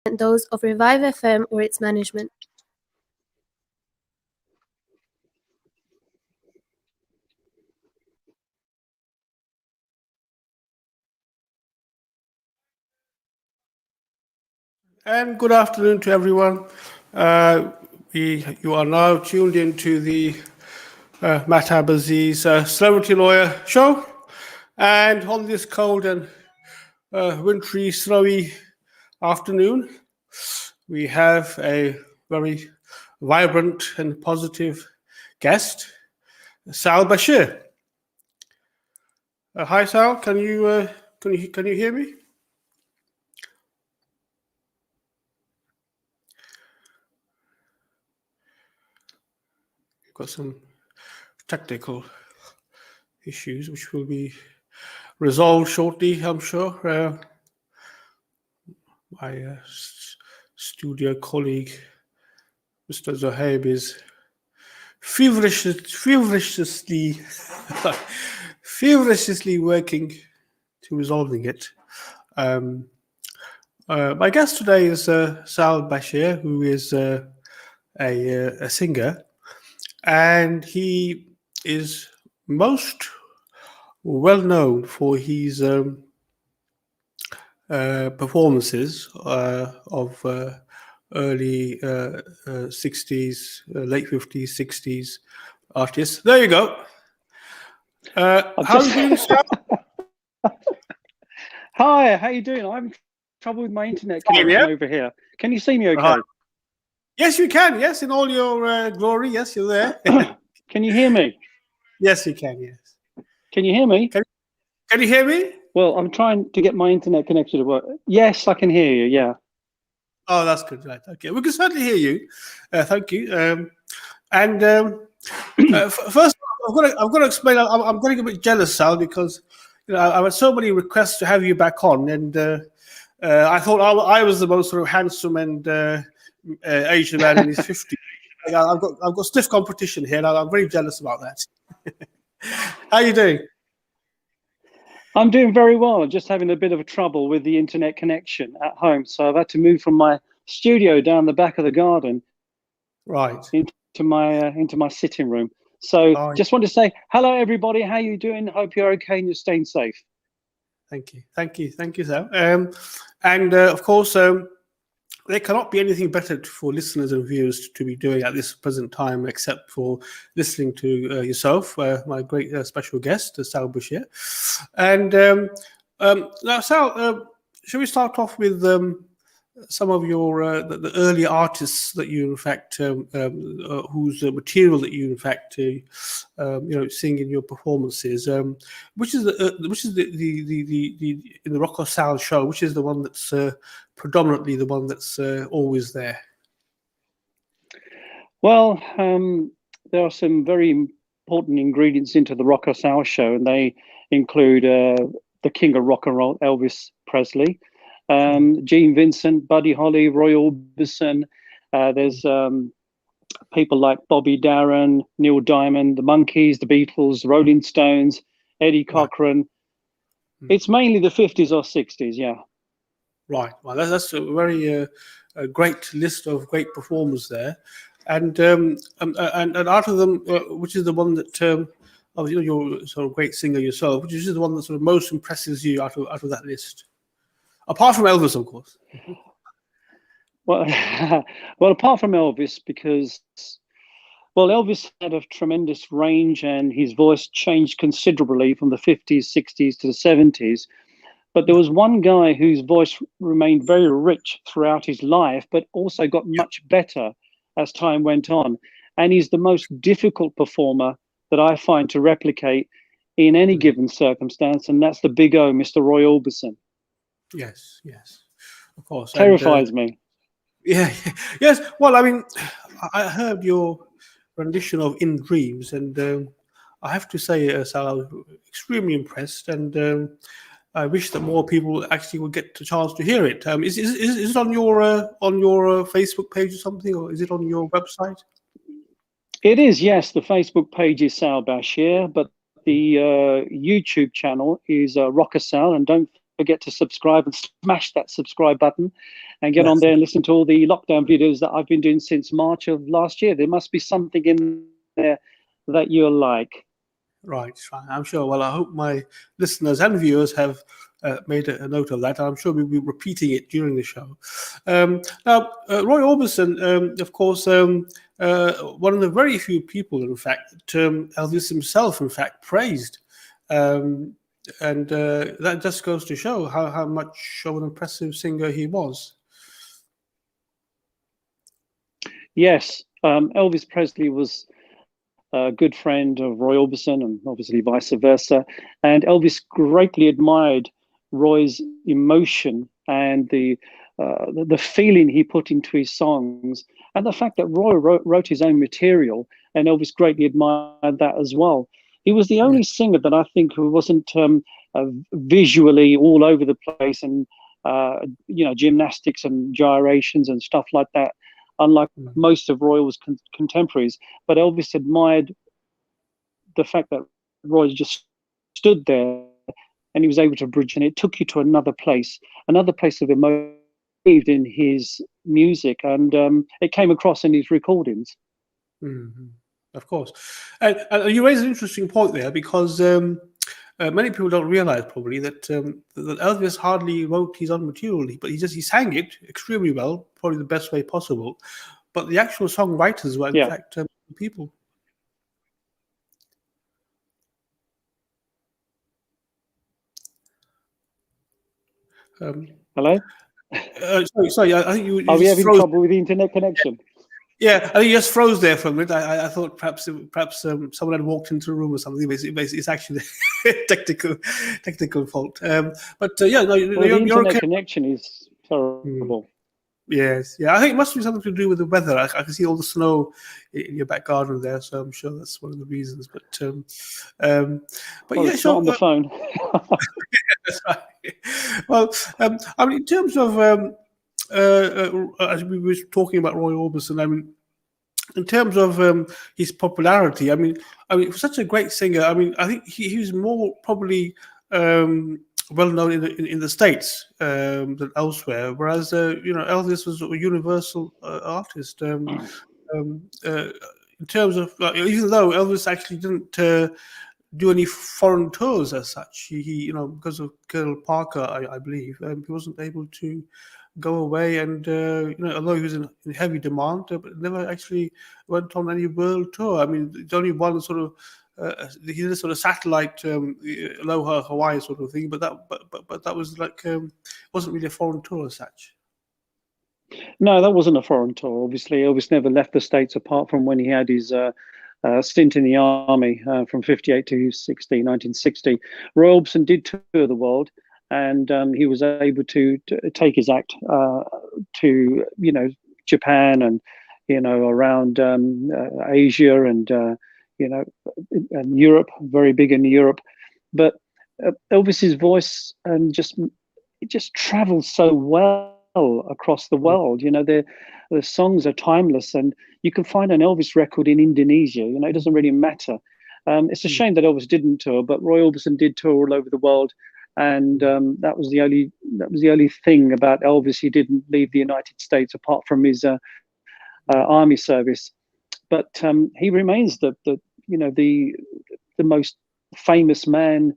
those of Revive FM or its management. And good afternoon to everyone. You are now tuned into the Mahtab Aziz Celebrity Lawyer Show. And on this cold and wintry, snowy afternoon, we have a very vibrant and positive guest, Sal Bashir. Hi, Sal. Can you hear me? We've got some technical issues which will be resolved shortly, I'm sure. My studio colleague, Mr. Zohaib, is feverishly working to resolving it. My guest today is Sal Bashir, who is a singer, and he is most well known for his performances of early 60s, late 50s, 60s artists. There you go. How are you doing, Sal? Hi, how you doing? I'm having trouble with my internet connection over here. Can you see me okay? Yes, you can. Yes, in all your glory. Yes, you're there. Can you hear me? Yes, you can. Yes. Can you hear me? Can you hear me? Well, I'm trying to get my internet connection to work. Yes, I can hear you. Yeah. Oh, that's good. Right. Okay. We can certainly hear you. Thank you. First, I've got to explain. I'm getting a bit jealous, Sal, because I've had so many requests to have you back on, and I thought I was the most sort of handsome and Asian man in his 50s. I've got stiff competition here, and I'm very jealous about that. How are you doing? I'm doing very well. I'm just having a bit of trouble with the internet connection at home, so I've had to move from my studio down the back of the garden, right, into my sitting room. So just want to say hello, everybody. How you doing? Hope you're okay and you're staying safe. Thank you, Sal. And of course, there cannot be anything better for listeners and viewers to be doing at this present time except for listening to yourself, my great special guest, Sal Bashir. And now, Sal, shall we start off with some of your the early artists that you, in fact, whose material that you, in fact, sing in your performances? Which is the in the Rock or Sal show? Which is the one that's predominantly the one that's always there? Well, there are some very important ingredients into the Rock or Sal show, and they include the king of rock and roll, Elvis Presley, Gene Vincent, Buddy Holly, Roy Orbison. There's people like Bobby Darin, Neil Diamond, the Monkees, the Beatles, Rolling Stones, Eddie Cochran. It's mainly the 50s or 60s, yeah. Right. Well, that's a very great list of great performers there, and out of them, which is the one that you're sort of great singer yourself, which is the one that sort of most impresses you out of that list, apart from Elvis, of course. Well, well, apart from Elvis, because Elvis had a tremendous range, and his voice changed considerably from the 50s, 60s to the 70s. But there was one guy whose voice remained very rich throughout his life, but also got much better as time went on. And he's the most difficult performer that I find to replicate in any given circumstance, and that's the big O, Mr. Roy Orbison. Yes, of course. Terrifies me. Yeah, yes. Well, I mean, I heard your rendition of "In Dreams," and I have to say, Sal, I was extremely impressed, and I wish that more people actually would get the chance to hear it. Is it on your Facebook page or something, or is it on your website? It is, yes. The Facebook page is Sal Bashir, but the YouTube channel is Rock or Sal, and don't forget to subscribe and smash that subscribe button and get Yes. on there and listen to all the lockdown videos that I've been doing since March of last year. There must be something in there that you'll like. Right. I'm sure. Well, I hope my listeners and viewers have made a note of that. I'm sure we'll be repeating it during the show. Now, Roy Orbison, of course, one of the very few people, in fact, that Elvis himself, in fact, praised. And that just goes to show how much of an impressive singer he was. Yes, Elvis Presley was a good friend of Roy Orbison, and obviously vice versa. And Elvis greatly admired Roy's emotion and the feeling he put into his songs, and the fact that Roy wrote his own material, and Elvis greatly admired that as well. He was the only singer that I think who wasn't visually all over the place and gymnastics and gyrations and stuff like that, unlike most of Roy's contemporaries. But Elvis admired the fact that Roy just stood there and he was able to bridge, and it took you to another place of emotion in his music, and it came across in his recordings. Mm-hmm. Of course. And you raise an interesting point there, because many people don't realize probably that Elvis hardly wrote his own material, but he sang it extremely well, probably the best way possible. But the actual songwriters were, in fact, people. Hello? Sorry. I think you Are we just having trouble with the internet connection? Yeah, I think you just froze there for a minute. I thought perhaps someone had walked into the room or something. It's actually a technical fault. The internet connection is terrible. Yes, yeah. I think it must be something to do with the weather. I can see all the snow in your back garden there, so I'm sure that's one of the reasons. But it's not on the phone. That's right. Well, I mean, in terms of as we were talking about Roy Orbison, I mean, in terms of his popularity, I mean, for such a great singer, I mean, I think he was more probably well known in the States than elsewhere. Whereas Elvis was a universal artist. In terms of even though Elvis actually didn't do any foreign tours as such, he because of Colonel Parker, I believe, he wasn't able to go away, and although he was in heavy demand, but never actually went on any world tour. I mean, it's only one sort of he did a sort of satellite Aloha Hawaii sort of thing, but that was like wasn't really a foreign tour as such. No, that wasn't a foreign tour. Obviously, Elvis never left the States apart from when he had his stint in the army from 58 to 1960. Roy Orbison did tour the world, and he was able to take his act to Japan and around Asia and and Europe, very big in Europe. But Elvis's voice just travels so well across the world. The songs are timeless, and you can find an Elvis record in Indonesia. It doesn't really matter. It's a shame that Elvis didn't tour, but Roy Orbison did tour all over the world. And that was the only thing about Elvis. He didn't leave the United States apart from his army service, but he remains the most famous man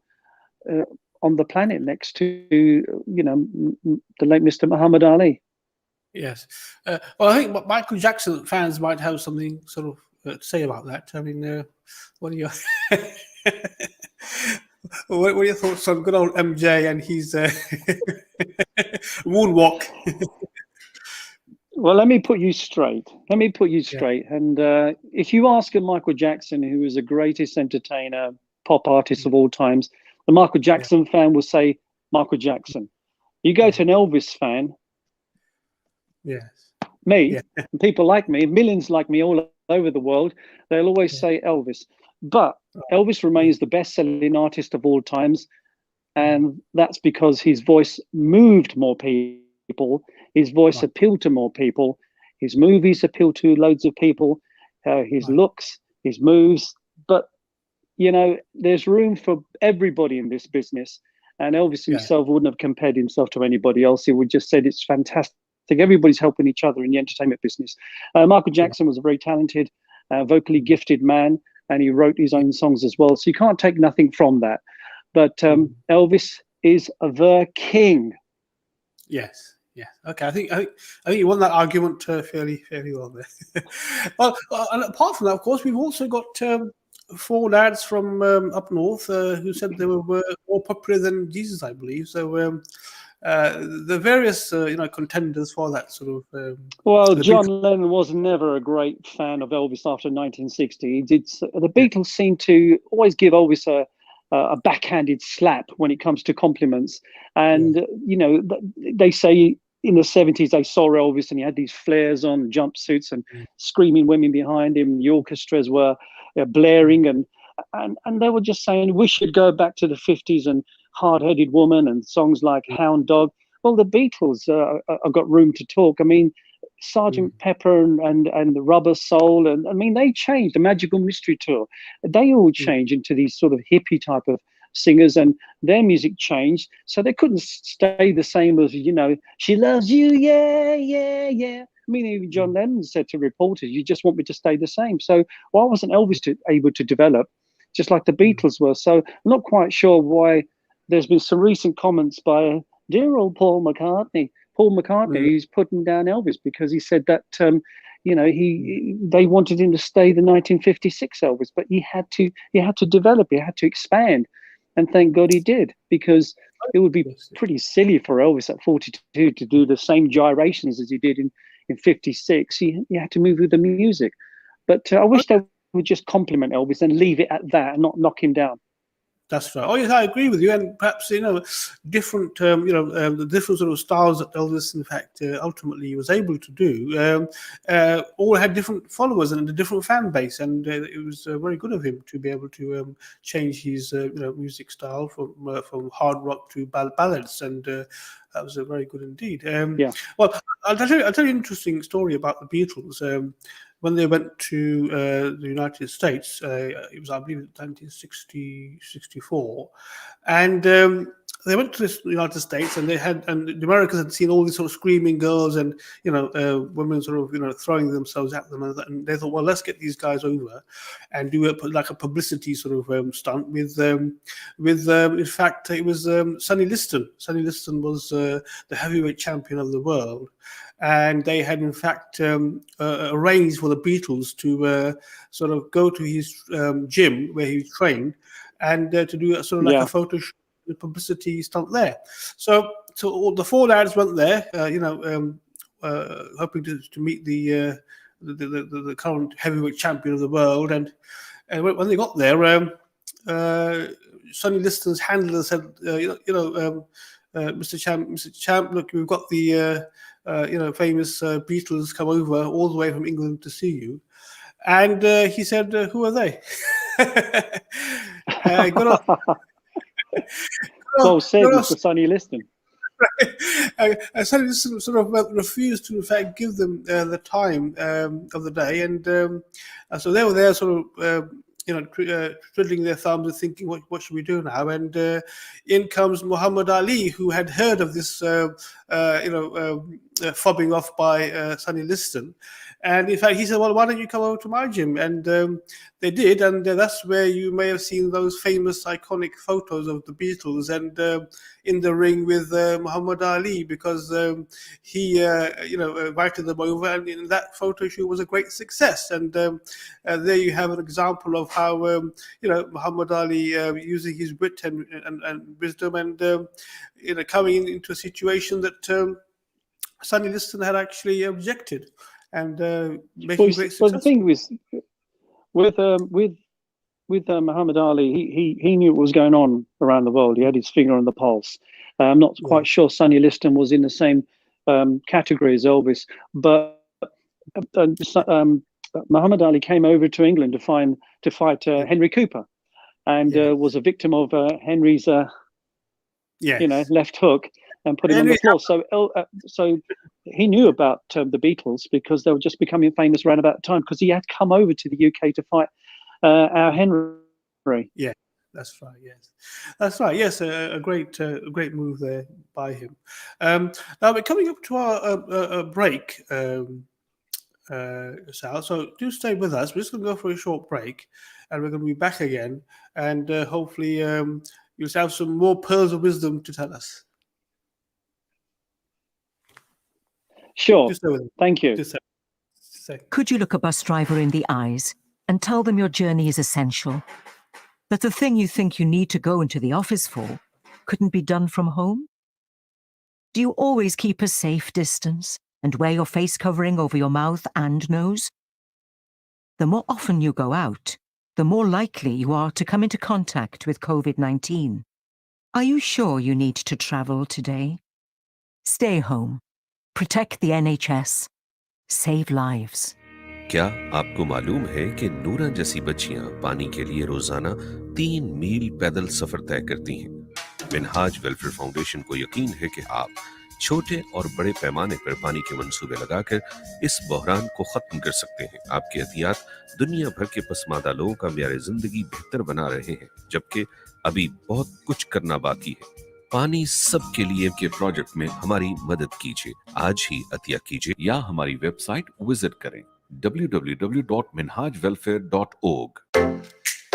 on the planet, next to the late Mr. Muhammad Ali. Yes, well, I think Michael Jackson fans might have something sort of to say about that. I mean, what are your what are your thoughts on good old MJ and his moonwalk? Well, let me put you straight. And if you ask a Michael Jackson, who is the greatest entertainer, pop artist of all times, the Michael Jackson fan will say Michael Jackson. You go to an Elvis fan, me, and people like me, millions like me all over the world, they'll always say Elvis. But Elvis remains the best-selling artist of all times, and that's because his voice moved more people. His voice appealed to more people. His movies appealed to loads of people. His looks, his moves. But there's room for everybody in this business, And Elvis Yeah. himself wouldn't have compared himself to anybody else. He would just said it's fantastic. Everybody's helping each other in the entertainment business. Michael Jackson was a very talented, vocally gifted man, and he wrote his own songs as well. So you can't take nothing from that. But Elvis is the king. Yes. Yeah. Okay. I think you won that argument fairly well there. Well, and apart from that, of course, we've also got 4 lads from up north who said they were more popular than Jesus, I believe. So the various contenders for that sort of. Well, John Lennon was never a great fan of Elvis after 1960. The Beatles seem to always give Elvis a backhanded slap when it comes to compliments. And, they say in the 70s they saw Elvis and he had these flares on, jumpsuits and screaming women behind him. The orchestras were blaring and they were just saying, we should go back to the 50s and Hard-Headed Woman and songs like Hound Dog. Well, the Beatles have got room to talk. I mean, Sgt. Pepper and the Rubber Soul, and I mean, they changed. The Magical Mystery Tour, they all changed into these sort of hippie type of singers, and their music changed. So they couldn't stay the same as, She Loves You, yeah, yeah, yeah. I mean, even John Lennon said to reporters, you just want me to stay the same. So why wasn't Elvis able to develop just like the Beatles were? So I'm not quite sure why there's been some recent comments by dear old Paul McCartney, who's putting down Elvis because he said that, they wanted him to stay the 1956 Elvis, but he had to develop, he had to expand. And thank God he did, because it would be pretty silly for Elvis at 42 to do the same gyrations as he did in 56. He had to move with the music. But I wish they would just compliment Elvis and leave it at that and not knock him down. That's right. Oh yes, I agree with you. And perhaps different the different sort of styles that Elvis, in fact, ultimately was able to do, all had different followers and a different fan base, and it was very good of him to be able to change his music style from hard rock to ballads, and that was very good indeed. Well, I'll tell you an interesting story about the Beatles. When they went to the United States, it was, I believe, 1964, and they went to the United States, and the Americans had seen all these sort of screaming girls and women sort of throwing themselves at them, and they thought, well, let's get these guys over and do like a publicity sort of stunt with in fact, it was Sonny Liston. Sonny Liston was the heavyweight champion of the world. And they had, in fact, arranged for the Beatles to sort of go to his gym where he trained and to do a sort of like a photo shoot, publicity stunt there. So all the 4 lads went there, hoping to meet the current heavyweight champion of the world. And when they got there, Sonny Liston's handler said, Mr. Champ, look, we've got the famous Beatles come over all the way from England to see you. And he said, who are they? Well said, Mr. Sonny Liston. Sonny Liston sort of refused to, in fact, give them the time of the day. And so they were there sort of twiddling their thumbs and thinking, what should we do now? And in comes Muhammad Ali, who had heard of this, fobbing off by Sonny Liston. And in fact, he said, well, why don't you come over to my gym? And they did. And that's where you may have seen those famous, iconic photos of the Beatles and in the ring with Muhammad Ali, because he, invited them over. And in that photo shoot was a great success. And there you have an example of how, Muhammad Ali using his wit and wisdom and, coming into a situation that Sonny Liston had actually objected. And making great success. Well, the thing with Muhammad Ali, he knew what was going on around the world. He had his finger on the pulse. I'm not quite sure Sonny Liston was in the same category as Elvis, but Muhammad Ali came over to England to fight Henry Cooper, and was a victim of Henry's left hook and put him on the floor. So he knew about the Beatles because they were just becoming famous around about the time, because he had come over to the UK to fight our Henry. Yeah. That's right. Yes, that's right. Yes, a great move there by him. Now we're coming up to our break, Sal. So do stay with us. We're just going to go for a short break, and we're going to be back again, and hopefully you'll have some more pearls of wisdom to tell us. Sure. Just stay with us. Thank you. Just stay. Could you look a bus driver in the eyes and tell them your journey is essential? That the thing you think you need to go into the office for couldn't be done from home? Do you always keep a safe distance and wear your face covering over your mouth and nose? The more often you go out, the more likely you are to come into contact with COVID-19. Are you sure you need to travel today? Stay home. Protect the NHS. Save lives. क्या आपको मालूम है कि नूरा जैसी बच्चियां पानी के लिए रोजाना 3 मील पैदल सफर तय करती हैं? मिनहाज वेलफेयर फाउंडेशन को यकीन है कि आप छोटे और बड़े पैमाने पर पानी के मंसूबे लगाकर इस बहरान को खत्म कर सकते हैं। आपके एहतियात दुनिया भर के पसमानदा लोगों का म्यार जिंदगी बेहतर बना रहे हैं, जबकि अभी बहुत कुछ करना बाकी है। पानी सबके लिए के प्रोजेक्ट में हमारी मदद कीजिए। आज ही अतिया कीजिए या हमारी वेबसाइट विजिट करें www.minhajwelfare.org।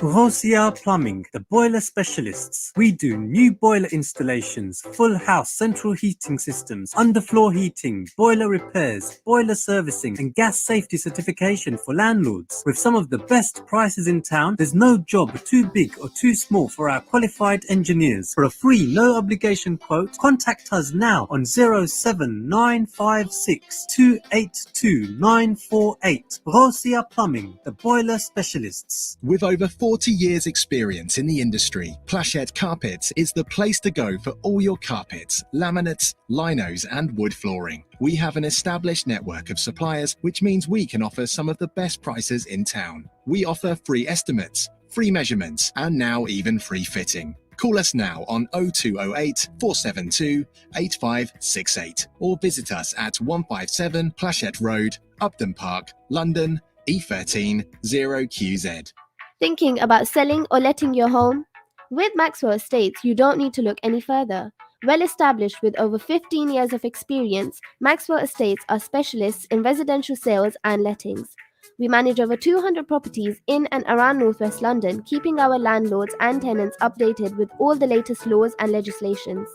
Rosia Plumbing, the boiler specialists. We do new boiler installations, full house central heating systems, underfloor heating, boiler repairs, boiler servicing, and gas safety certification for landlords. With some of the best prices in town, there's no job too big or too small for our qualified engineers. For a free, no obligation quote, contact us now on 07956 282 948. Rosia Plumbing, the boiler specialists. With over 40 years experience in the industry, Plashette Carpets is the place to go for all your carpets, laminates, linos and wood flooring. We have an established network of suppliers, which means we can offer some of the best prices in town. We offer free estimates, free measurements and now even free fitting. Call us now on 0208 472 8568 or visit us at 157 Plashette Road, Upton Park, London, E13 0QZ. Thinking about selling or letting your home? With Maxwell Estates, you don't need to look any further. Well established with over 15 years of experience, Maxwell Estates are specialists in residential sales and lettings. We manage over 200 properties in and around Northwest London, keeping our landlords and tenants updated with all the latest laws and legislations.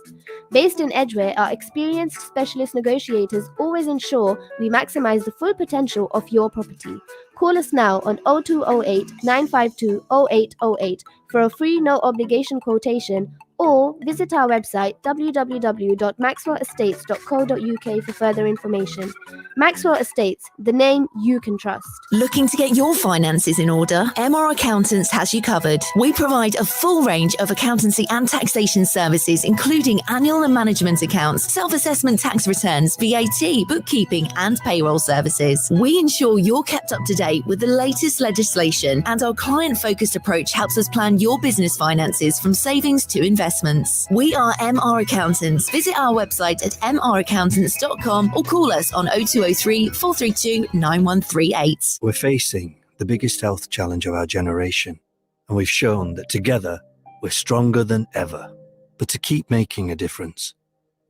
Based in Edgware, our experienced specialist negotiators always ensure we maximize the full potential of your property. Call us now on 0208 952 0808 for a free no obligation quotation, or visit our website www.maxwellestates.co.uk for further information. Maxwell Estates, the name you can trust. Looking to get your finances in order? MR Accountants has you covered. We provide a full range of accountancy and taxation services, including annual and management accounts, self-assessment tax returns, VAT, bookkeeping and payroll services. We ensure you're kept up to date with the latest legislation, and our client-focused approach helps us plan your business finances from savings to investments. We are MR Accountants. Visit our website at mraccountants.com or call us on 0203 432 9138. We're facing the biggest health challenge of our generation, and we've shown that together we're stronger than ever. But to keep making a difference,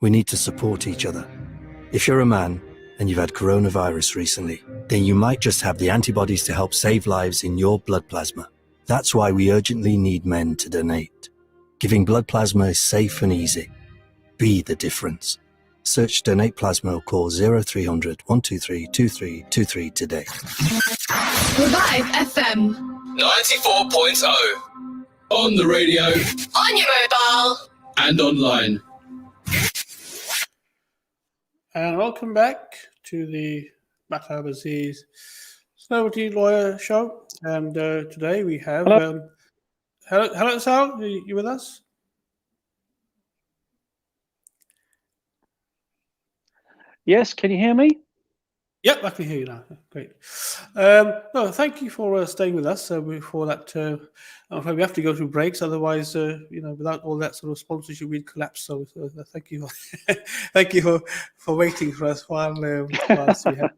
we need to support each other. If you're a man and you've had coronavirus recently, then you might just have the antibodies to help save lives in your blood plasma. That's why we urgently need men to donate. Giving blood plasma is safe and easy. Be the difference. Search Donate Plasma or call 0300 123 2323 today. Revive FM 94.0. On the radio. On your mobile. And online. And welcome back to the Mahtab Aziz Celebrity Lawyer Show. And today we have... Hello, Sal. Are you with us? Yes, can you hear me? Yep, I can hear you now. Great. No, thank you for staying with us. Before that, I'm afraid we have to go through breaks. Otherwise, without all that sort of sponsorship, we'd collapse. So thank you, thank you for waiting for us whilst we have.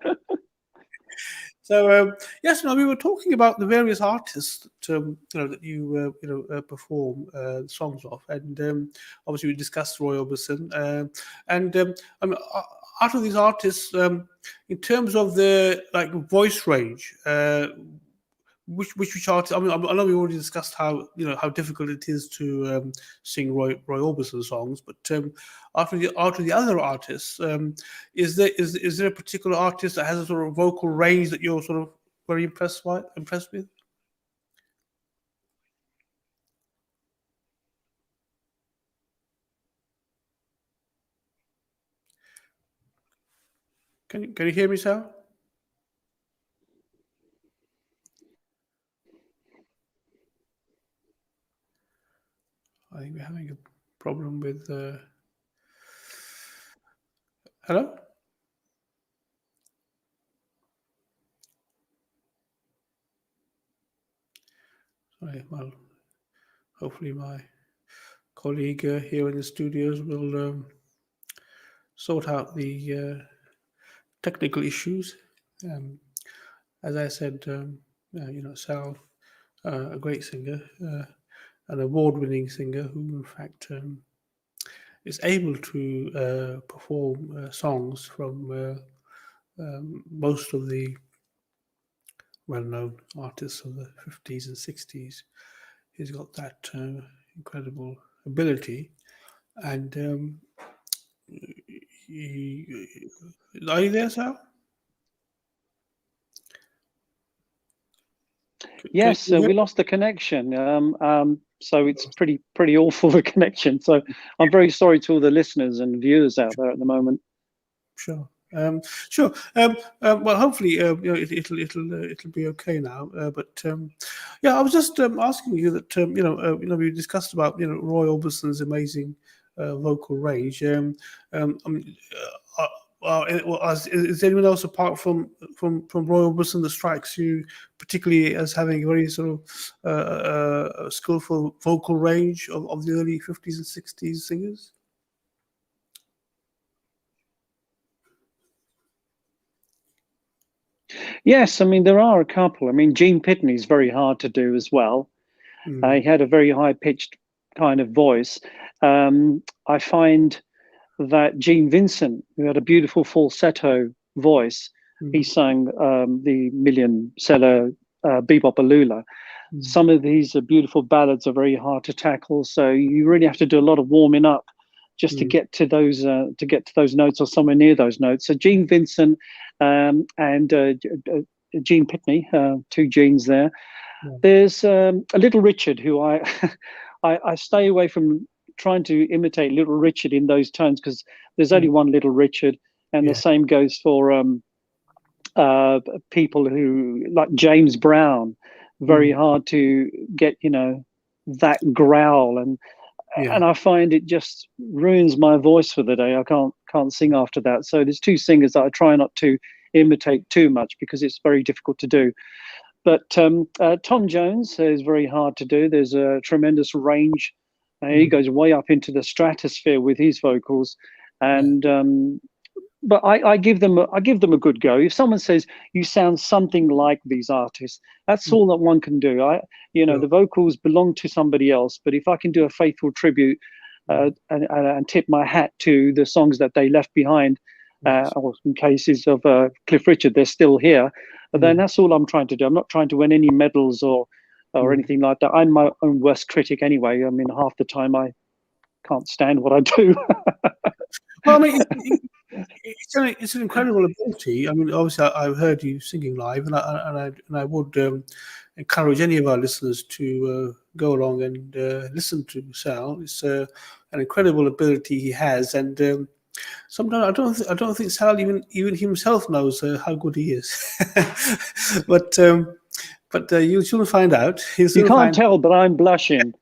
So yes, no, we were talking about the various artists that that you perform songs of, and obviously we discussed Roy Orbison, and I mean, out of these artists, in terms of their like voice range, which artists? I mean, I know we already discussed how difficult it is to sing Roy Orbison songs, but out of the other artists, is there a particular artist that has a sort of vocal range that you're sort of very impressed with? Can you hear me, Sal? I think we're having a problem with. Hello? Sorry, well, hopefully my colleague here in the studios will sort out the technical issues. As I said, Sal, a great singer, an award-winning singer who, in fact, is able to perform songs from most of the well-known artists of the 50s and 60s. He's got that incredible ability, and are you there, Sal? Yes, we lost the connection. So it's pretty awful, the connection. So I'm very sorry to all the listeners and viewers out there at the moment. Sure. Sure. Well, hopefully, it'll be okay now. But yeah, I was just asking you that we discussed about Roy Orbison's amazing vocal range. Is there anyone else apart from Roy Orbison that strikes you particularly as having a very sort of skillful vocal range of the early 50s and 60s singers? Yes, I mean, there are a couple. I mean, Gene Pitney's very hard to do as well. He had a very high-pitched kind of voice. I find that Gene Vincent, who had a beautiful falsetto voice, he sang the million-seller Bebop-A-Lula. Some of these beautiful ballads are very hard to tackle, so you really have to do a lot of warming up just to get to those notes or somewhere near those notes. So Gene Vincent and Gene Pitney, two Genes there. Yeah. There's a Little Richard, who I stay away from trying to imitate Little Richard in those tones, because there's only one Little Richard, and the same goes for people who like James Brown. Very hard to get that growl, and I find it just ruins my voice for the day. I can't sing after that. So there's two singers that I try not to imitate too much, because it's very difficult to do. But Tom Jones is very hard to do. There's a tremendous range. He goes way up into the stratosphere with his vocals, and but I give them a good go. If someone says you sound something like these artists, that's all that one can do. The vocals belong to somebody else, but if I can do a faithful tribute and tip my hat to the songs that they left behind, or in cases of Cliff Richard, they're still here, then that's all I'm trying to do. I'm not trying to win any medals or anything like that. I'm my own worst critic anyway. I mean, half the time I can't stand what I do. Well, I mean, it's an incredible ability. I mean, obviously, I've heard you singing live, and I would encourage any of our listeners to go along and listen to Sal. It's an incredible ability he has, and sometimes I don't think Sal even himself knows how good he is. But you'll soon find out. You can't tell, but I'm blushing.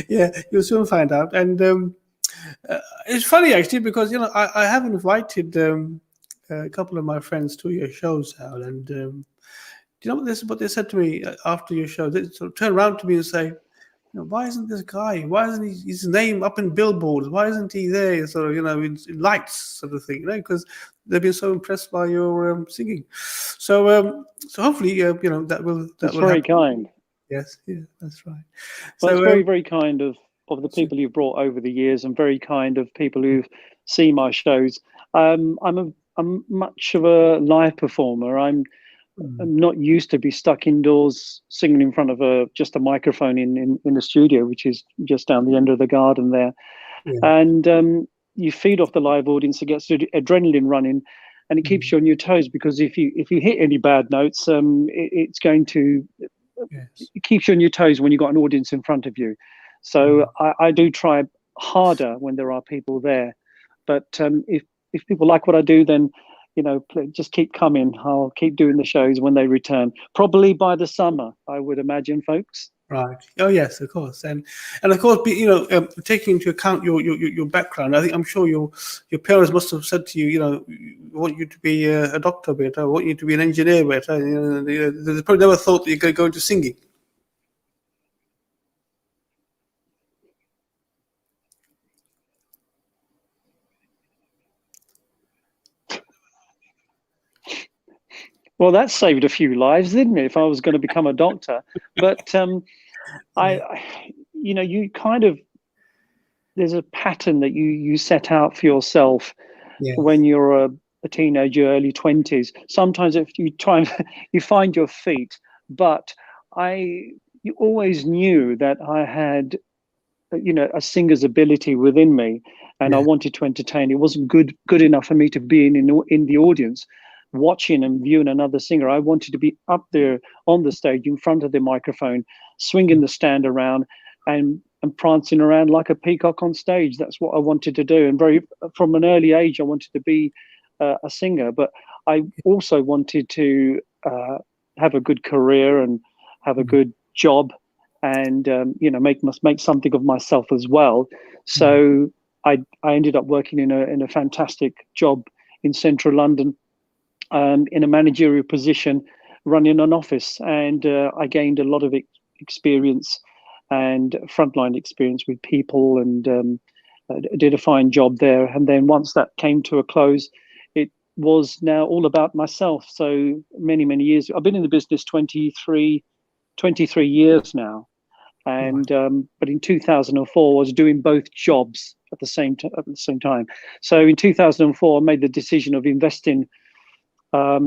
Yeah, you'll soon find out, and. It's funny actually, because I have invited a couple of my friends to your shows, Sal, and do you know what they said to me after your show? They sort of turned around to me and say, why isn't this guy? Why isn't his name up in billboards? Why isn't he there? Sort of, in lights, sort of thing. Because they've been so impressed by your singing. So hopefully, that will That's will very happen. kind. Yes, yeah, that's right. Well, So it's very, very kind of the people you've brought over the years, and very kind of people who've seen my shows. I'm much of a live performer. I'm not used to be stuck indoors singing in front of just a microphone in the studio, which is just down the end of the garden there. Yeah. And you feed off the live audience, it gets the adrenaline running, and it keeps you on your toes, because if you hit any bad notes, it's going to it keeps you on your toes when you've got an audience in front of you. So I do try harder when there are people there. But if people like what I do, then just keep coming. I'll keep doing the shows when they return. Probably by the summer, I would imagine, folks. Right. Oh yes, of course, and of course, taking into account your background, I'm sure your parents must have said to you, we want you to be a doctor, better. I want you to be an engineer, better. They probably never thought that you're going to go into singing. Well, that saved a few lives, didn't it? If I was going to become a doctor, but you kind of, there's a pattern that you set out for yourself when you're a teenager, early 20s. Sometimes if you try, you find your feet, but you always knew that I had, a singer's ability within me, and I wanted to entertain. It wasn't good enough for me to be in the audience, watching and viewing another singer. I wanted to be up there on the stage in front of the microphone, swinging the stand around and prancing around like a peacock on stage. That's what I wanted to do. And from an early age, I wanted to be a singer, but I also wanted to have a good career and have a good job, and make something of myself as well. So I ended up working in a fantastic job in central London, in a managerial position, running an office, and I gained a lot of experience and frontline experience with people, and did a fine job there. And then once that came to a close, it was now all about myself. So many years. I've been in the business 23 years now, and but in 2004 I was doing both jobs at the same time. So in 2004 I made the decision of investing a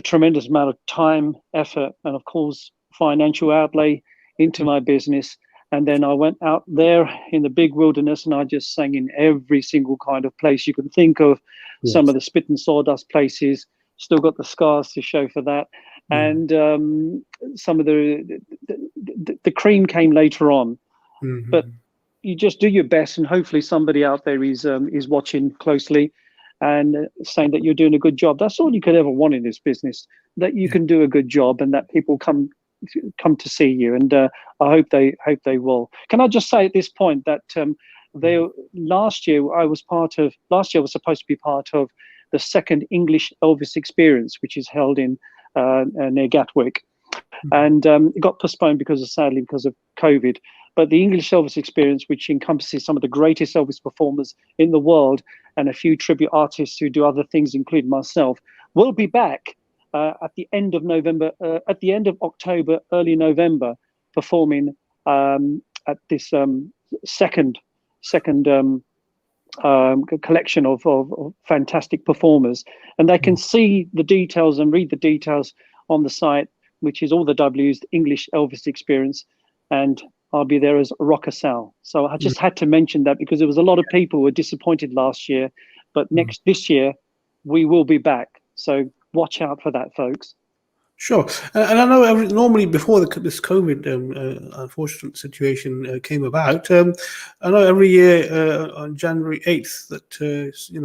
tremendous amount of time, effort, and of course financial outlay into my business. And then I went out there in the big wilderness, and I just sang in every single kind of place you can think of. Some of the spit and sawdust places, still got the scars to show for that. And some of the cream came later on. But you just do your best, and hopefully somebody out there is watching closely and saying that you're doing a good job. That's all you could ever want in this business, that you can do a good job and that people come to see you. And I hope they will. Can I just say at this point that last year I was supposed to be part of the second English Elvis experience, which is held in near Gatwick, and it got postponed sadly because of COVID. But the English Elvis experience, which encompasses some of the greatest Elvis performers in the world and a few tribute artists who do other things, including myself, will be back at the end of November, at the end of October, early November, performing at this second collection of fantastic performers. And they can see the details and read the details on the site, which is all the W's, English Elvis Experience, and I'll be there as Rocker Sal. So I just had to mention that because there was a lot of people who were disappointed last year, but this year we will be back. So watch out for that, folks. Sure. And I know normally before this COVID unfortunate situation came about, I know every year on January 8th that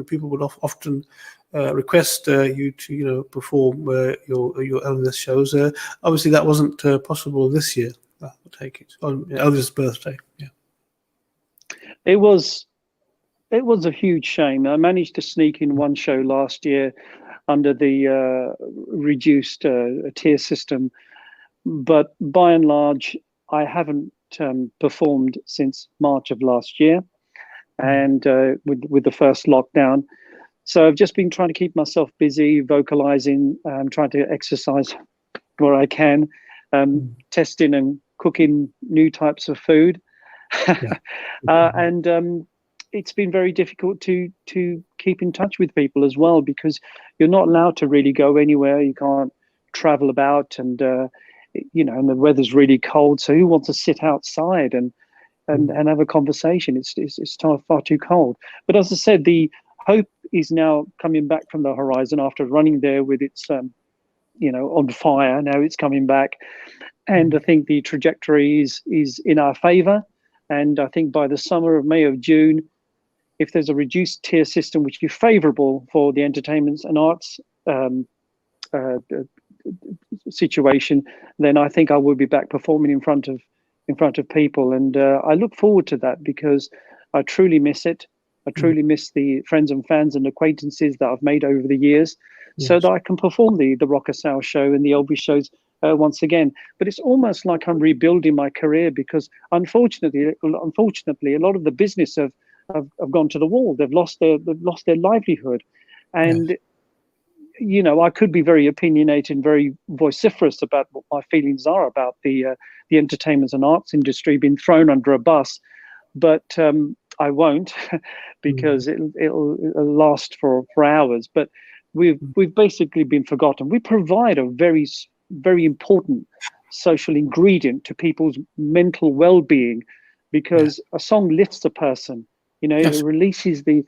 people would often request you to perform your Elvis shows. Obviously, that wasn't possible this year. I'll take it on Elvis' birthday. Yeah, it was a huge shame. I managed to sneak in one show last year under the reduced tier system, but by and large, I haven't performed since March of last year, and with the first lockdown. So I've just been trying to keep myself busy, vocalizing, trying to exercise where I can, testing and cooking new types of food. And it's been very difficult to keep in touch with people as well, because you're not allowed to really go anywhere. You can't travel about, and and the weather's really cold. So who wants to sit outside and have a conversation? It's far too cold. But as I said, the hope is now coming back from the horizon after running there with its on fire. Now it's coming back, and I think the trajectory is in our favor. And I think by the summer of May or June, if there's a reduced tier system which is favorable for the entertainments and arts situation, then I think I will be back performing in front of people. And I look forward to that, because I truly miss it. I truly miss the friends and fans and acquaintances that I've made over the years, so that I can perform the Rocker Sal show and the Elvis shows once again. But it's almost like I'm rebuilding my career, because unfortunately, a lot of the business have gone to the wall. They've lost their livelihood, and I could be very opinionated and very vociferous about what my feelings are about the entertainment and arts industry being thrown under a bus, but I won't, because it'll last for hours. But we've basically been forgotten. We provide a very, very important social ingredient to people's mental well-being, because a song lifts a person. It releases the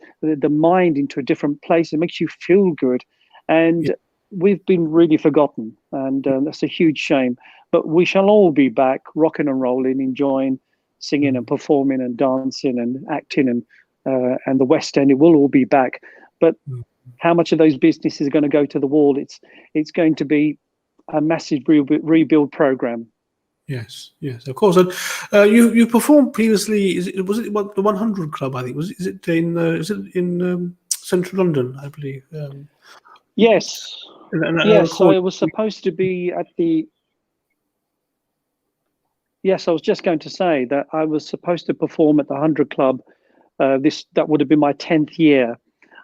mind into a different place. It makes you feel good, and we've been really forgotten, and that's a huge shame. But we shall all be back, rocking and rolling, enjoying, singing and performing and dancing and acting, and the West End. It will all be back, but how much of those businesses are going to go to the wall? It's going to be a massive rebuild program. Yes, of course. And you performed previously. Was it the 100 Club? I think is it in Central London? I believe. Yes. Yes. So it was supposed to be at the. Yes, I was just going to say that I was supposed to perform at the 100 Club. That would have been my 10th year,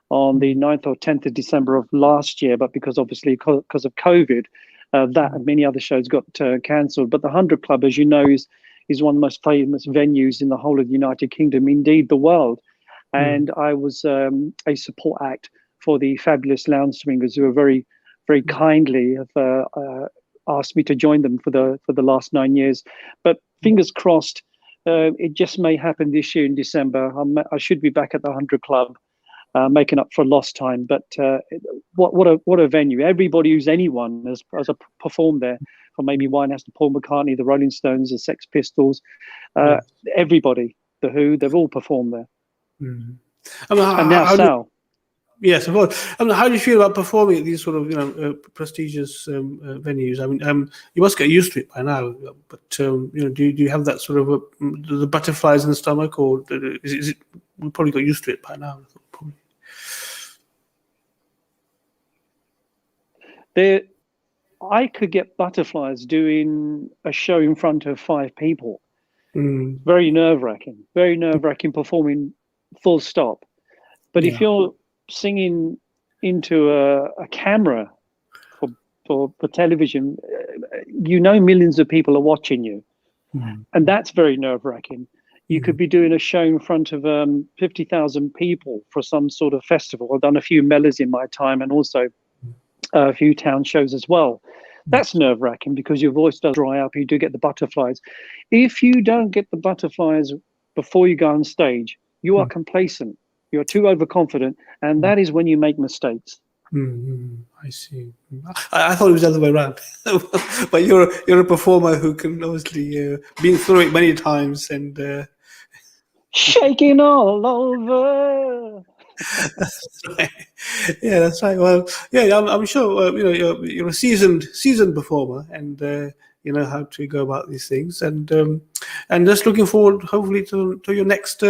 on the 9th or 10th of December of last year, but because of COVID, that and many other shows got cancelled. But the 100 Club, as you know, is one of the most famous venues in the whole of the United Kingdom, indeed the world. And I was a support act for the fabulous Lounge Swingers, who are very, very kindly have asked me to join them for the last 9 years. But fingers crossed, it just may happen this year in December. I should be back at the 100 Club, making up for lost time. But what a venue! Everybody who's anyone has performed there, from Amy Winehouse to Paul McCartney, the Rolling Stones, the Sex Pistols, everybody, the Who, they've all performed there. And now Sal. Yes, of course. How do you feel about performing at these sort of prestigious venues? I mean, you must get used to it by now. But do you have that sort of the butterflies in the stomach, or is it? We probably got used to it by now. I could get butterflies doing a show in front of 5 people. Very nerve-wracking performing full stop. But if you're singing into a camera for television, millions of people are watching you. And that's very nerve-wracking. You could be doing a show in front of 50,000 people for some sort of festival. I've done a few Mellors in my time, and also a few town shows as well. That's nerve-wracking, because your voice does dry up. You do get the butterflies. If you don't get the butterflies before you go on stage, you are complacent. You're too overconfident, and that is when you make mistakes. I see. I thought it was the other way around, but you're a performer who can obviously been through it many times and shaking all over. That's right. Yeah, that's right. Well, yeah, I'm sure you're a seasoned performer, and you know how to go about these things, and just looking forward, hopefully, to your next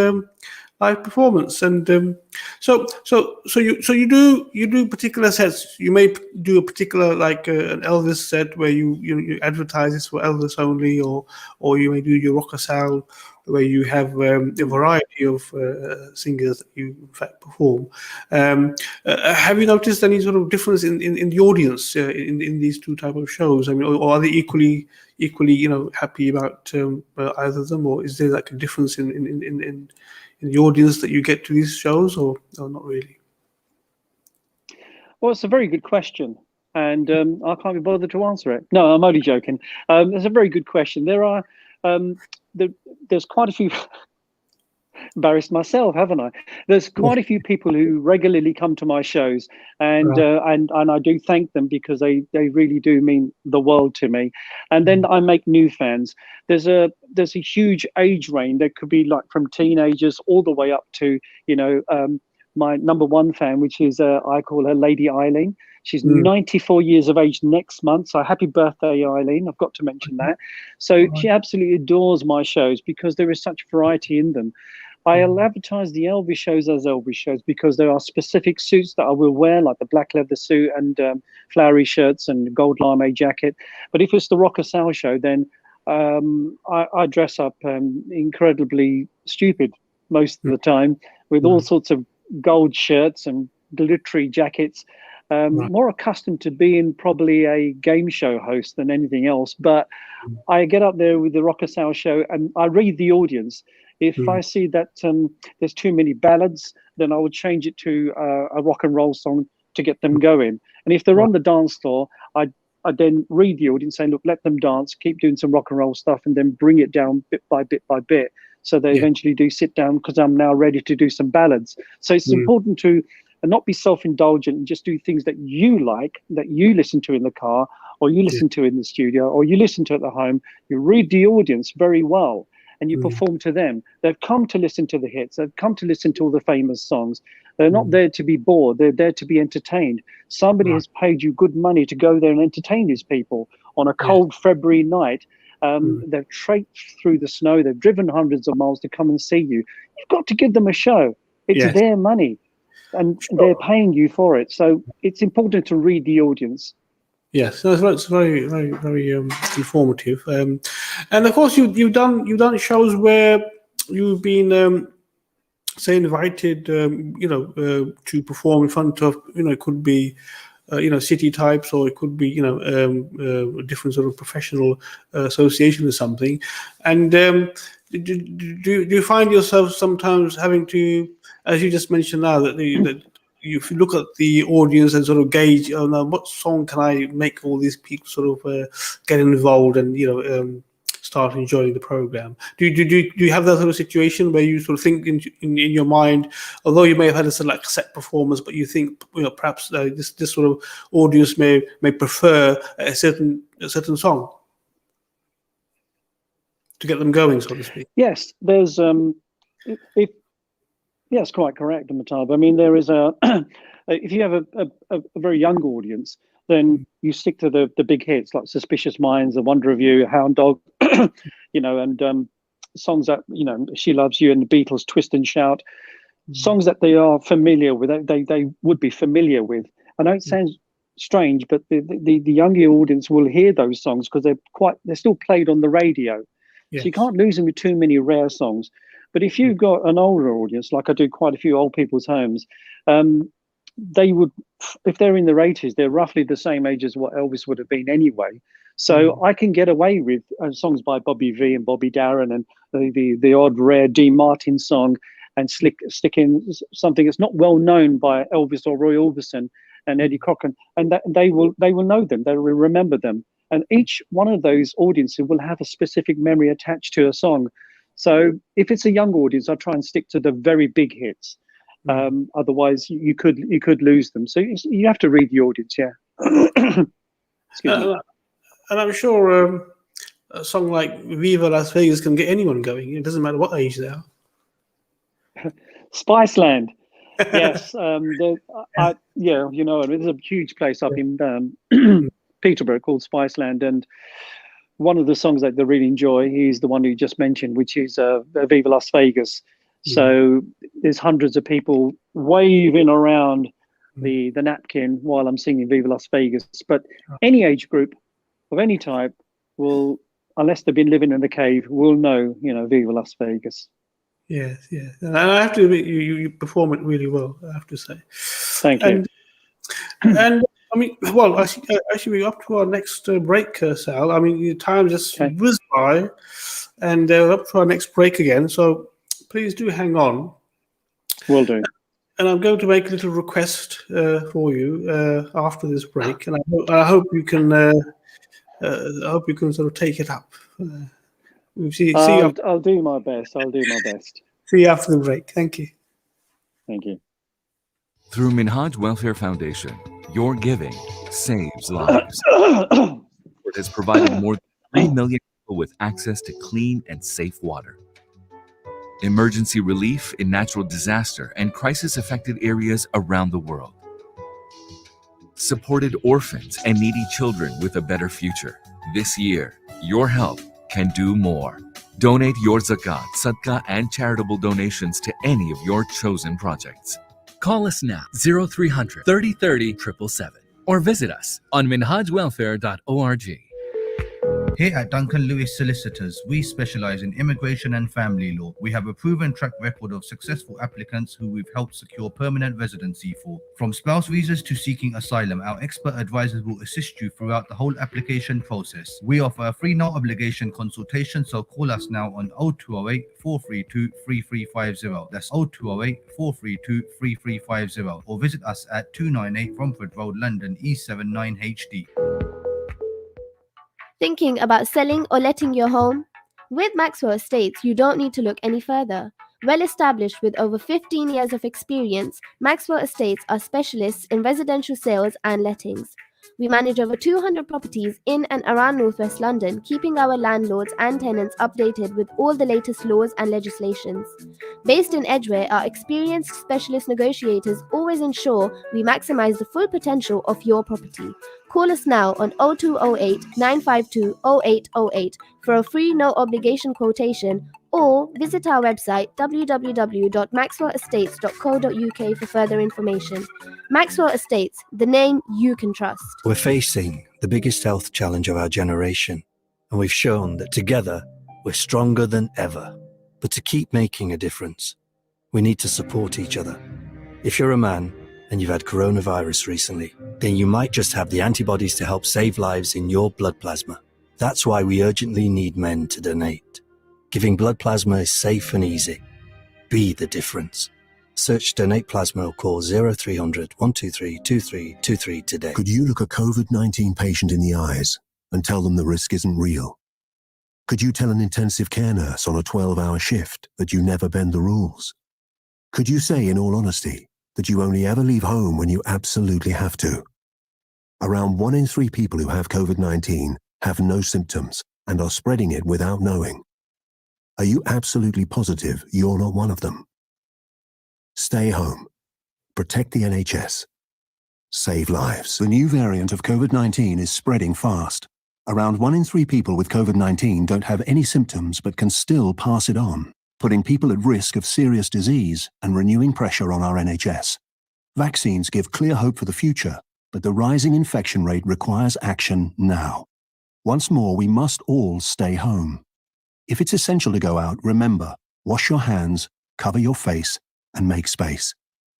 live performance. And so you do particular sets. You may do a particular, like an Elvis set where you advertise this for Elvis only, or you may do your Rocker Sal, where you have a variety of singers that you in fact perform. Have you noticed any sort of difference in the audience in these two type of shows? I mean, or are they equally happy about either of them, or is there like a difference in the audience that you get to these shows, or not really? Well, it's a very good question, and I can't be bothered to answer it. No, I'm only joking. It's a very good question. There's quite a few. Embarrassed myself, haven't I? There's quite a few people who regularly come to my shows, and I do thank them because they really do mean the world to me. And then I make new fans. There's a huge age range that could be like from teenagers all the way up to my number one fan, which is I call her Lady Eileen. She's 94 years of age next month, so happy birthday, Eileen. I've got to mention that. So she absolutely adores my shows because there is such variety in them. I'll advertise the Elvis shows as Elvis shows because there are specific suits that I will wear, like the black leather suit and flowery shirts and gold lame jacket. But if it's the Rock or Sal show, then I dress up incredibly stupid most of the time with all sorts of gold shirts and glittery jackets. More accustomed to being probably a game show host than anything else. But I get up there with the Rock or Sal show and I read the audience. If I see that there's too many ballads, then I would change it to a rock and roll song to get them going. And if they're on the dance floor, I then read the audience, saying, look, let them dance, keep doing some rock and roll stuff, and then bring it down bit by bit by bit. So they eventually do sit down because I'm now ready to do some ballads. So it's important to not be self-indulgent and just do things that you like, that you listen to in the car, or you listen to in the studio, or you listen to at the home. You read the audience very well and you perform to them. They've come to listen to the hits. They've come to listen to all the famous songs. They're not there to be bored. They're there to be entertained. Somebody has paid you good money to go there and entertain these people on a cold February night. They've trekked through the snow. They've driven hundreds of miles to come and see you. You've got to give them a show. It's their money and they're paying you for it. So it's important to read the audience. Yes, that's very, very, very informative. And of course, you've done shows where you've been, say, invited, to perform in front of, it could be, city types, or it could be, a different sort of professional association or something. And do you find yourself sometimes having to, as you just mentioned now, that if you look at the audience and sort of gauge, what song can I make all these people sort of get involved and start enjoying the program? Do you have that sort of situation where you sort of think in your mind, although you may have had a sort of like set performance, but you think perhaps this sort of audience may prefer a certain song to get them going, so to speak? Yes, there's yes, quite correct, Mahtab. I mean, there is if you have a very young audience, then you stick to the big hits like Suspicious Minds, The Wonder of You, Hound Dog, and songs that, She Loves You and the Beatles, Twist and Shout, songs that they are familiar with, they would be familiar with. I know it sounds strange, but the younger audience will hear those songs because they're still played on the radio. Yes. So you can't lose them with too many rare songs. But if you've got an older audience, like I do quite a few old people's homes, they would, if they're in their 80s, they're roughly the same age as what Elvis would have been anyway. So I can get away with songs by Bobby V and Bobby Darin and the odd rare Dean Martin song, and stick in something that's not well known by Elvis or Roy Orbison and Eddie Cochran, and they will know them, they will remember them. And each one of those audiences will have a specific memory attached to a song. So if it's a young audience, I try and stick to the very big hits. Otherwise, you could lose them. So you have to read the audience, yeah. And I'm sure a song like Viva Las Vegas can get anyone going. It doesn't matter what age they are. Spiceland. Yes. There's a huge place up in Peterborough called Spiceland, and one of the songs that they really enjoy is the one you just mentioned, which is Viva Las Vegas. So there's hundreds of people waving around the napkin while I'm singing Viva Las Vegas. But any age group of any type will unless they've been living in a cave, will know, Viva Las Vegas. Yes, yes. And I have to admit, you perform it really well, I have to say. Thank you. And I mean, well, actually, we're up to our next break, Sal. I mean, the time just whizzed by, and we're up to our next break again. So please do hang on. Will do. And I'm going to make a little request for you after this break, and I hope you can. I hope you can sort of take it up. I'll do my best. See you after the break. Thank you. Thank you. Through Minhaj Welfare Foundation, your giving saves lives. It has provided more than 3 million people with access to clean and safe water, emergency relief in natural disaster and crisis-affected areas around the world, supported orphans and needy children with a better future. This year, your help can do more. Donate your zakat, sadaqah, and charitable donations to any of your chosen projects. Call us now, 0300 30 30 777, or visit us on minhajwelfare.org. Here at Duncan Lewis Solicitors, we specialize in immigration and family law. We have a proven track record of successful applicants who we've helped secure permanent residency for. From spouse visas to seeking asylum, our expert advisors will assist you throughout the whole application process. We offer a free no obligation consultation, so call us now on 0208 432 3350. That's 0208 432 3350, or visit us at 298 Romford Road, London, E79HD. Thinking about selling or letting your home? With Maxwell Estates, you don't need to look any further. Well established with over 15 years of experience, Maxwell Estates are specialists in residential sales and lettings. We manage over 200 properties in and around Northwest London, keeping our landlords and tenants updated with all the latest laws and legislations. Based in Edgware, our experienced specialist negotiators always ensure we maximize the full potential of your property. Call us now on 0208 952 0808 for a free no obligation quotation, or visit our website www.maxwellestates.co.uk for further information. Maxwell Estates, the name you can trust. We're facing the biggest health challenge of our generation, and we've shown that together we're stronger than ever. But to keep making a difference, we need to support each other. If you're a man and you've had coronavirus recently, then you might just have the antibodies to help save lives in your blood plasma. That's why we urgently need men to donate. Giving blood plasma is safe and easy. Be the difference. Search Donate Plasma or call 0300 123 2323 today. Could you look a COVID-19 patient in the eyes and tell them the risk isn't real? Could you tell an intensive care nurse on a 12-hour shift that you never bend the rules? Could you say, in all honesty, that you only ever leave home when you absolutely have to? Around 1 in 3 people who have COVID-19 have no symptoms and are spreading it without knowing. Are you absolutely positive you're not one of them? Stay home. Protect the NHS. Save lives. The new variant of COVID-19 is spreading fast. Around 1 in 3 people with COVID-19 don't have any symptoms but can still pass it on, putting people at risk of serious disease and renewing pressure on our NHS. Vaccines give clear hope for the future, but the rising infection rate requires action now. Once more, we must all stay home. If it's essential to go out, remember, wash your hands, cover your face, and make space.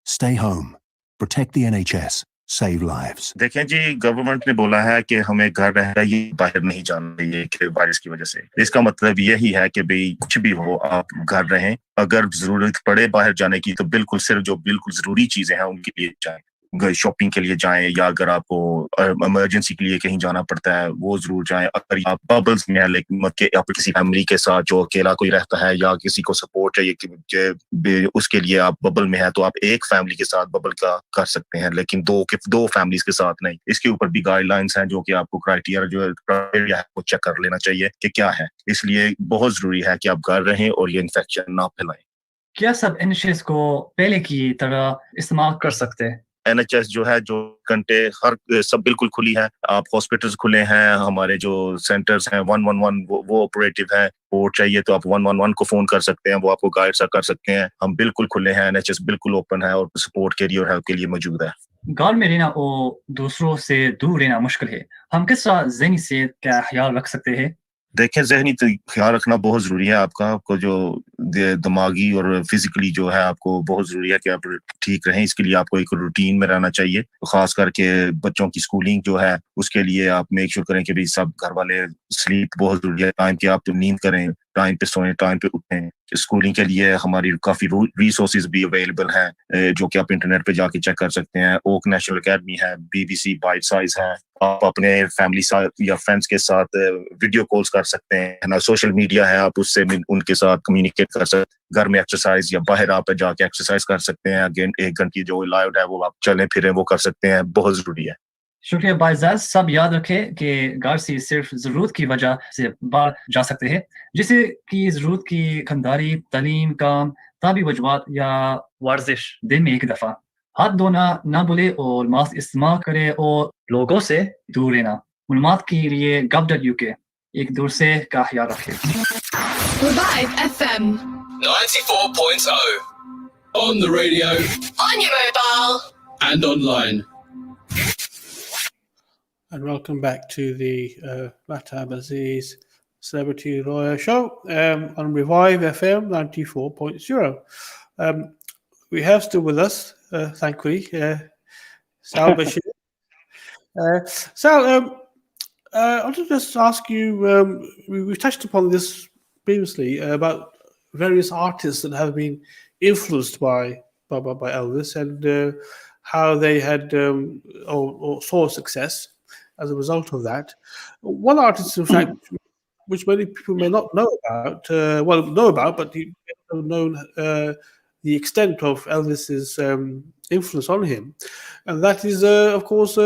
Stay home. Protect the NHS. Save lives. देखें जी, government ने बोला है कि हमें घर रहना ये बाहर नहीं जाना चाहिए कि वायरस की वजह से। इसका मतलब यही है कि भाई कुछ भी हो आप घर रहें। अगर जरूरत पड़े बाहर जाने की तो बिल्कुल सिर्फ जो बिल्कुल जरूरी चीजें हैं उनके लिए जाएं। शॉपिंग के लिए जाएं, या अगर आपको इमरजेंसी के लिए कहीं जाना पड़ता है वो जरूर जाएं। अगर आप बबल्स में हैं, लेकिन मत के आप किसी फैमिली के साथ जो अकेला कोई रहता है या किसी को सपोर्ट चाहिए कि उसके लिए आप बबल में है, तो आप एक फैमिली के साथ बबल का कर सकते हैं, लेकिन दो फैमिलीज के साथ नहीं। इसके ऊपर भी गाइडलाइंस हैं जो कि आपको क्राइटेरिया है वो चेक कर लेना चाहिए कि क्या है। इसलिए बहुत जरूरी है कि आप घर रहें और ये इन्फेक्शन ना फैलाएं। क्या सब NHS को पहले की तरह इस्तेमाल कर सकते हैं? NHS जो है जो घंटे हर सब बिल्कुल खुली है। आप हॉस्पिटल्स खुले हैं, हमारे जो सेंटर्स हैं 111 वो ऑपरेटिव है। सपोर्ट चाहिए तो आप 111 को फोन कर सकते हैं, वो आपको गाइड कर सकते हैं। हम बिल्कुल खुले हैं, NHS बिल्कुल ओपन है और सपोर्ट के लिए और हेल्प के लिए मौजूद है। घर में रहना और दूसरों से दूर रहना मुश्किल है। हम किस तरह ज़हनी सेहत का ख्याल रख सकते हैं? देखें ज़हनी ख्याल रखना बहुत ज़रूरी है आपको जो दिमागी और फिजिकली जो है आपको बहुत ज़रूरी है कि आप ठीक रहें इसके लिए आपको एक रूटीन में रहना चाहिए खास करके बच्चों की स्कूलिंग जो है उसके लिए आप मेक श्योर करें कि भी सब घर वाले स्लीप बहुत ज़रूरी है टाइम की आप तो नींद करें टाइम पे सोएं टाइम पे उठें स्कूलिंग के लिए हमारी काफ़ी रिसोर्सेज भी अवेलेबल हैं जो कि आप इंटरनेट पे जाके चेक कर सकते हैं ओक नेशनल एकेडमी है BBC बाइट साइज है आप अपने फैमिली साथ या फ्रेंड्स के साथ वीडियो कॉल्स कर सकते हैं ना सोशल मीडिया है आप उससे उनके साथ कम्युनिकेट कर सकते हैं घर में एक्सरसाइज या बाहर आप जाके एक्सरसाइज कर सकते हैं अगेन 1 घंटे जो लाइव है वो आप चलें फिरें वो कर सकते हैं बहुत ज़रूरी है शुक्रिया बाइजाज सब याद रखें कि घर से सिर्फ ज़रूरत की वजह से बाहर जा सकते हैं जिसे कि ज़रूरत की खरीदारी तालीम काम ताबी वजूहात या वर्जिश दिन में 1 दफ़ा हाथ धोना ना भूले और मास्क इस्तेमाल करें और लोगों से दूर रहना मालूमात के लिए gov.uk एक दूसरे का ख्याल रखें Revive FM 94.0 on the radio on your mobile and online. And welcome back to the Mahtab Aziz Celebrity Lawyer Show on Revive FM 94.0. We have still with us, thankfully, Sal Bashir. Sal, I want to just ask you, we've touched upon this previously about various artists that have been influenced by Elvis and how they had or saw success as a result of that. One artist, in fact, which many people may not know about, but you have known the extent of Elvis's influence on him, and that is, of course,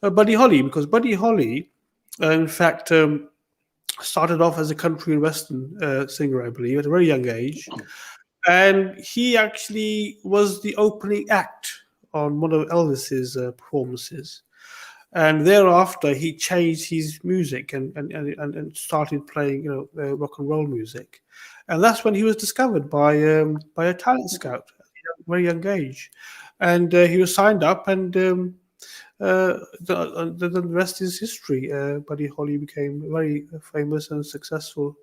Buddy Holly, because Buddy Holly, in fact, started off as a country and western singer, I believe, at a very young age, and he actually was the opening act on one of Elvis's performances. And thereafter, he changed his music and started playing, rock and roll music, and that's when he was discovered by a talent scout at a very young age, and he was signed up, and the rest is history. Buddy Holly became a very famous and successful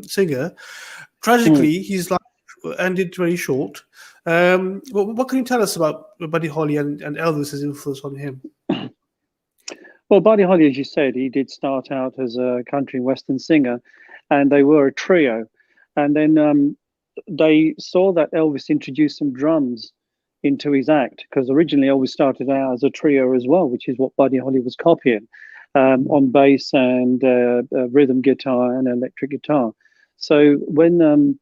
singer. Tragically, his life ended very short. What can you tell us about Buddy Holly and Elvis's influence on him? Well, Buddy Holly, as you said, he did start out as a country and western singer, and they were a trio. And then they saw that Elvis introduced some drums into his act, because originally Elvis started out as a trio as well, which is what Buddy Holly was copying on bass and rhythm guitar and electric guitar. So when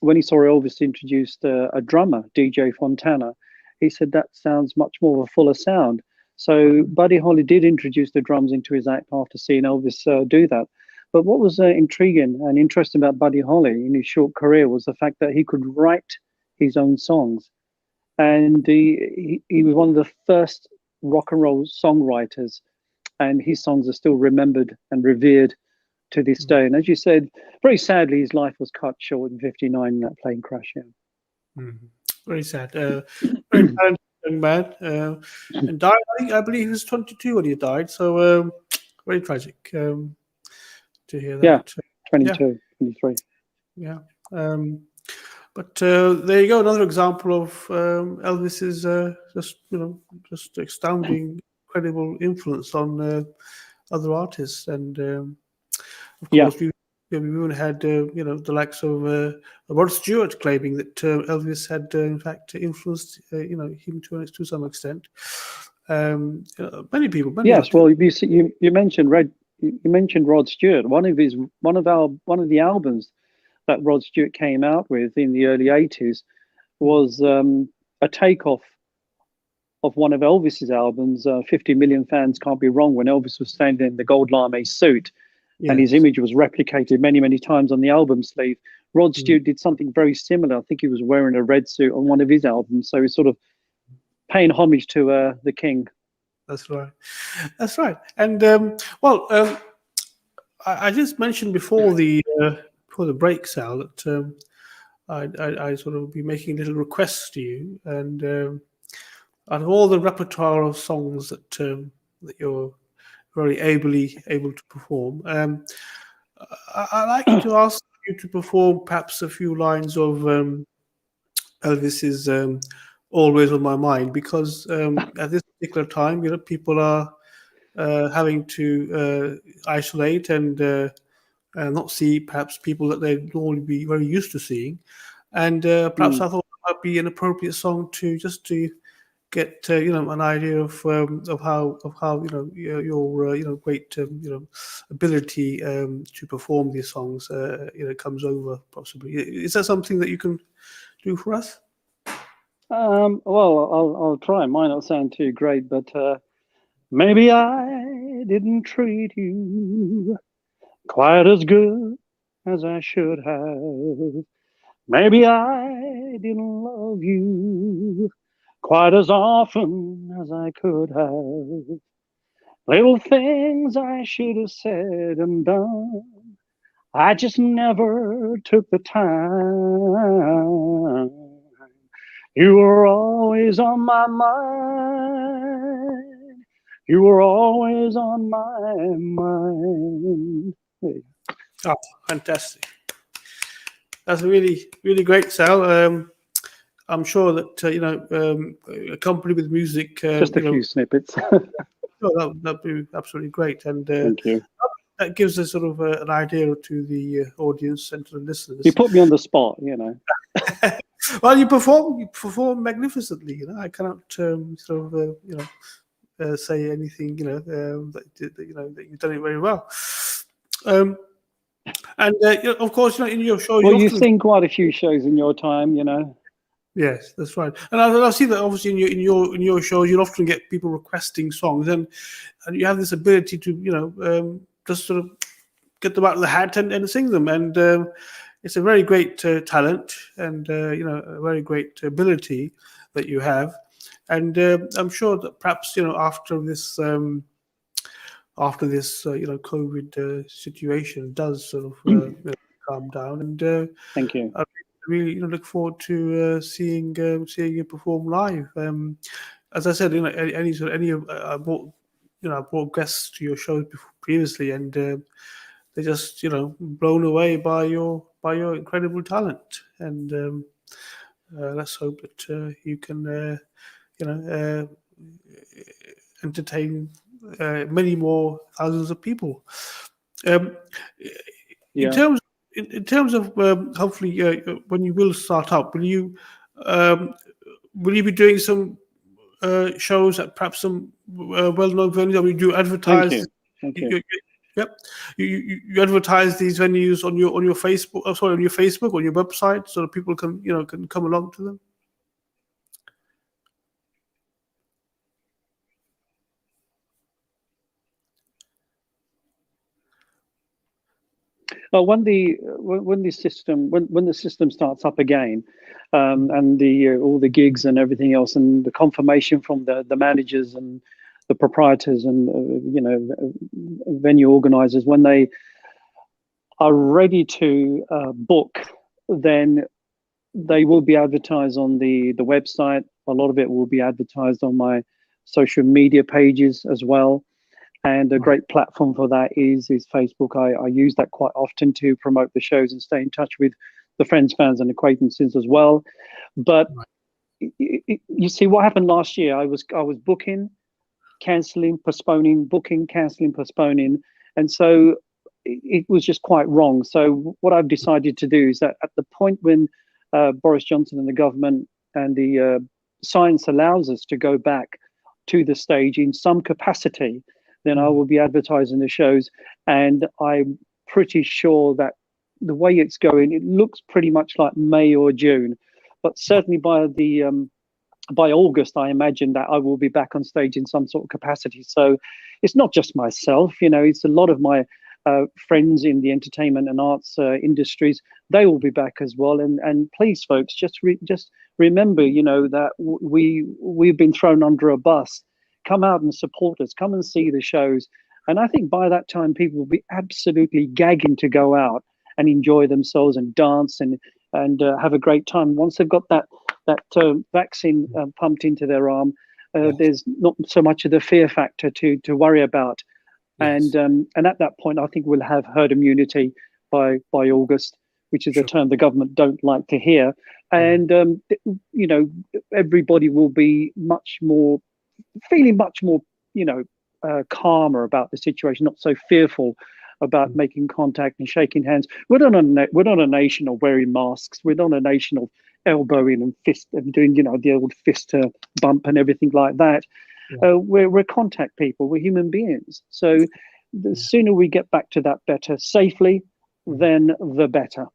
he saw Elvis introduced a drummer, DJ Fontana, he said that sounds much more of a fuller sound. So Buddy Holly did introduce the drums into his act after seeing Elvis do that. But what was intriguing and interesting about Buddy Holly in his short career was the fact that he could write his own songs. And he was one of the first rock and roll songwriters, and his songs are still remembered and revered to this day. And as you said, very sadly, his life was cut short in 1959 in that plane crash. Yeah. Mm-hmm. Very sad. Very talented young man, and died. I believe he was 22 when he died. So very tragic to hear that. Yeah, 22, 23. Yeah. But there you go, another example of Elvis's just astounding, incredible influence on other artists, and of course we even had the likes of Rod Stewart claiming that Elvis had in fact influenced him to some extent. Many people. Yes, well, you mentioned Rod Stewart. One of the albums that Rod Stewart came out with in the early 80s was a takeoff of one of Elvis's albums, 50 Million Fans Can't Be Wrong, when Elvis was standing in the gold lame suit. Yes. And his image was replicated many, many times on the album sleeve. Rod Stewart did something very similar. I think he was wearing a red suit on one of his albums. So he's sort of paying homage to the king. That's right. That's right. And I just mentioned before the break, Sal, that I sort of be making little requests to you, and out of all the repertoire of songs that you're very able to perform, I'd like you to ask you to perform perhaps a few lines of Elvis's "Always on My Mind," because at this particular time, people are having to isolate and not see perhaps people that they'd normally be very used to seeing, and perhaps I thought it might be an appropriate song to get an idea of how your great ability to perform these songs comes over possibly. Is that something that you can do for us? Well, I'll try. Might not sound too great, but maybe I didn't treat you quite as good as I should have. Maybe I didn't love you quite as often as I could have. Little things I should have said and done, I just never took the time. You were always on my mind. You were always on my mind. Oh, fantastic. That's really, really great, Sal. I'm sure that, accompanied with music. Just a few snippets. That'd be absolutely great. And thank you. That gives us sort of an idea to the audience and to the listeners. You put me on the spot, Well, you perform magnificently. I cannot say anything. That you've done it very well. And of course, in your show, well, you've seen quite a few shows in your time, Yes, that's right. And I see that obviously in your shows, you'll often get people requesting songs, and you have this ability to just sort of get them out of the hat and sing them. And it's a very great talent and a very great ability that you have. And I'm sure that perhaps after this COVID situation does sort of calm down, and thank you. I really look forward to seeing you perform live. As I said, I brought guests to your shows previously, and they're just blown away by your incredible talent. And let's hope that you can entertain many more thousands of people. In terms of hopefully when you will start up, will you be doing some shows at perhaps some well-known venues? I mean, do you advertise? Thank you. Yep. You advertise these venues on your Facebook. On your Facebook, on your website, so that people can come along to them. When the system starts up again, and all the gigs and everything else, and the confirmation from the managers and the proprietors and venue organizers, when they are ready to book, then they will be advertised on the website. A lot of it will be advertised on my social media pages as well. And a great platform for that is Facebook. I use that quite often to promote the shows and stay in touch with the friends, fans, and acquaintances as well. But you see, what happened last year, I was booking, cancelling, postponing, booking, cancelling, postponing. And so it was just quite wrong. So what I've decided to do is that at the point when Boris Johnson and the government and the science allows us to go back to the stage in some capacity, then I will be advertising the shows. And I'm pretty sure that the way it's going, it looks pretty much like May or June. But certainly by August, I imagine that I will be back on stage in some sort of capacity. So it's not just myself, it's a lot of my friends in the entertainment and arts industries. They will be back as well. And please, folks, just remember, that we've been thrown under a bus. Come out and support us. Come and see the shows. And I think by that time, people will be absolutely gagging to go out and enjoy themselves and dance and have a great time. Once they've got that vaccine pumped into their arm, there's not so much of the fear factor to worry about. And at that point, I think we'll have herd immunity by August, which is a term the government don't like to hear. And you know, everybody will be feeling much more, you know, calmer about the situation, not so fearful about making contact and shaking hands. We're not a nation of wearing masks. We're not a nation of elbowing and fist and doing, you know, the old fist bump and everything like that. We're contact people. We're human beings. So the sooner we get back to that better safely, then the better.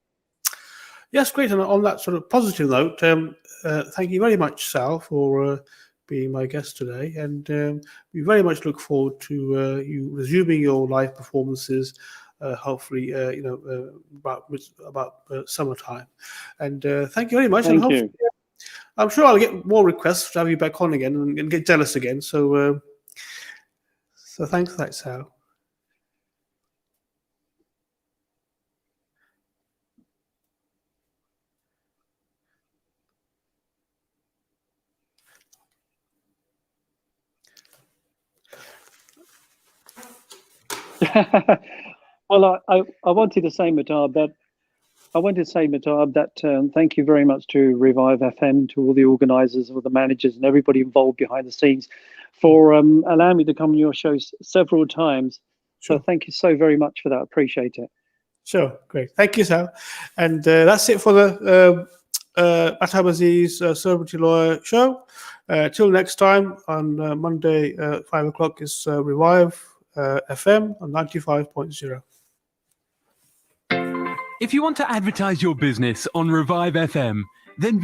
Yes, great. And on that sort of positive note, thank you very much, Sal, for being my guest today. And we very much look forward to you resuming your live performances, hopefully, you know, about summertime. And thank you very much. Thank and you. I'm sure I'll get more requests to have you back on again and get jealous again. So, so thanks for that, Sal. Well, I wanted to say, Mahtab, that thank you very much to Revive FM, to all the organisers, all the managers, and everybody involved behind the scenes for allowing me to come on your shows several times. Sure. So thank you so very much for that. Appreciate it. Sure, great. Thank you, Sal. And that's it for the Mahtab Aziz Celebrity Lawyer show. Till next time on Monday, 5 o'clock is Revive FM on 95.0. If you want to advertise your business on Revive FM, then